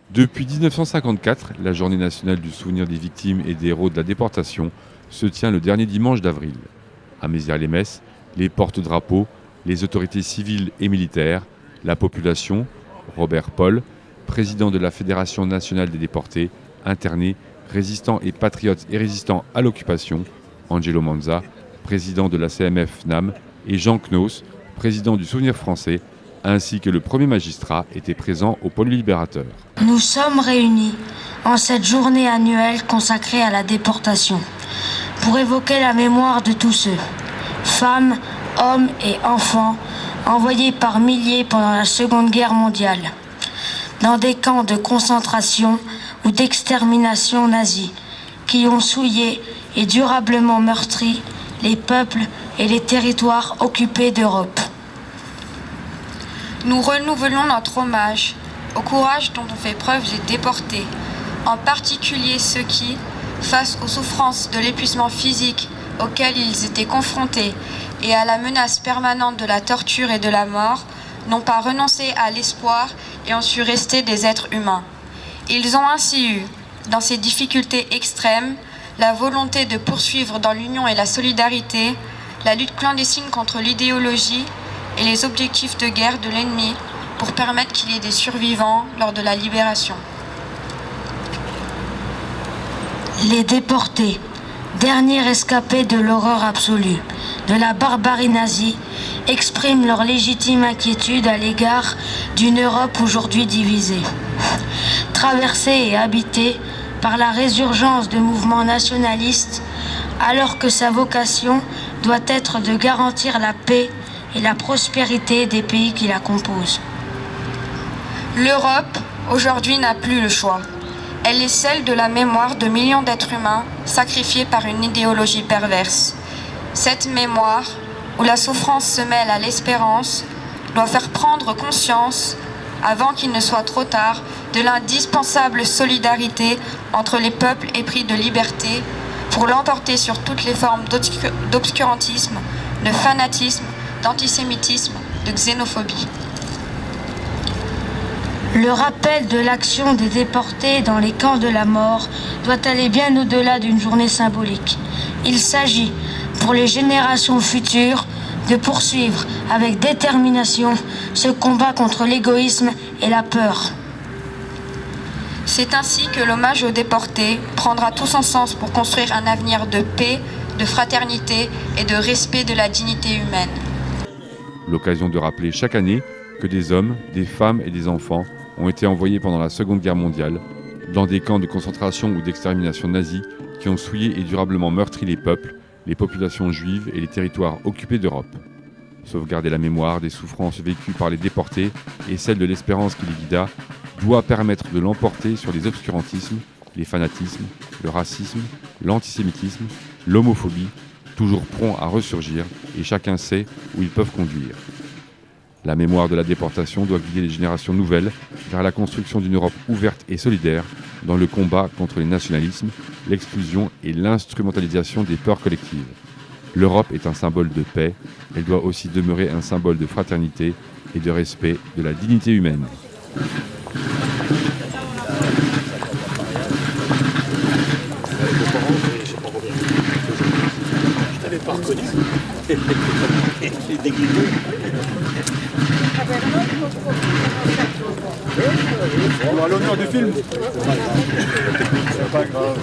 Depuis 1954, la Journée nationale du souvenir des victimes et des héros de la déportation se tient le dernier dimanche d'avril. À Mézières-les-Messes, les porte-drapeaux, les autorités civiles et militaires, la population, Robert Paul, président de la Fédération nationale des déportés, internés, résistants et patriotes et résistants à l'occupation, Angelo Manza, président de la CMF-NAM, et Jean Knos, président du Souvenir français, ainsi que le premier magistrat, étaient présents au pôle libérateur. Nous sommes réunis en cette journée annuelle consacrée à la déportation pour évoquer la mémoire de tous ceux, femmes, hommes et enfants, envoyés par milliers pendant la Seconde Guerre mondiale, dans des camps de concentration ou d'extermination nazis, qui ont souillé et durablement meurtri les peuples et les territoires occupés d'Europe. Nous renouvelons notre hommage au courage dont ont fait preuve les déportés, en particulier ceux qui, face aux souffrances de l'épuisement physique auxquelles ils étaient confrontés et à la menace permanente de la torture et de la mort, n'ont pas renoncé à l'espoir et ont su rester des êtres humains. Ils ont ainsi eu, dans ces difficultés extrêmes, la volonté de poursuivre dans l'union et la solidarité la lutte clandestine contre l'idéologie et les objectifs de guerre de l'ennemi pour permettre qu'il y ait des survivants lors de la libération. Les déportés, derniers rescapés de l'horreur absolue, de la barbarie nazie, expriment leur légitime inquiétude à l'égard d'une Europe aujourd'hui divisée, traversée et habitée par la résurgence de mouvements nationalistes, alors que sa vocation doit être de garantir la paix et la prospérité des pays qui la composent. L'Europe, aujourd'hui, n'a plus le choix. Elle est celle de la mémoire de millions d'êtres humains sacrifiés par une idéologie perverse. Cette mémoire, où la souffrance se mêle à l'espérance, doit faire prendre conscience, avant qu'il ne soit trop tard, de l'indispensable solidarité entre les peuples épris de liberté pour l'emporter sur toutes les formes d'obscurantisme, de fanatisme, d'antisémitisme, de xénophobie. Le rappel de l'action des déportés dans les camps de la mort doit aller bien au-delà d'une journée symbolique. Il s'agit, pour les générations futures, de poursuivre avec détermination ce combat contre l'égoïsme et la peur. C'est ainsi que l'hommage aux déportés prendra tout son sens pour construire un avenir de paix, de fraternité et de respect de la dignité humaine. L'occasion de rappeler chaque année que des hommes, des femmes et des enfants ont été envoyés pendant la Seconde Guerre mondiale dans des camps de concentration ou d'extermination nazis qui ont souillé et durablement meurtri les peuples, les populations juives et les territoires occupés d'Europe. Sauvegarder la mémoire des souffrances vécues par les déportés et celle de l'espérance qui les guida doit permettre de l'emporter sur les obscurantismes, les fanatismes, le racisme, l'antisémitisme, l'homophobie, toujours prompts à ressurgir, et chacun sait où ils peuvent conduire. La mémoire de la déportation doit guider les générations nouvelles vers la construction d'une Europe ouverte et solidaire dans le combat contre les nationalismes, l'exclusion et l'instrumentalisation des peurs collectives. L'Europe est un symbole de paix, elle doit aussi demeurer un symbole de fraternité et de respect de la dignité humaine. Je t'avais pas reconnu. Les déguisés. Bon, à l'honneur du film. C'est pas grave.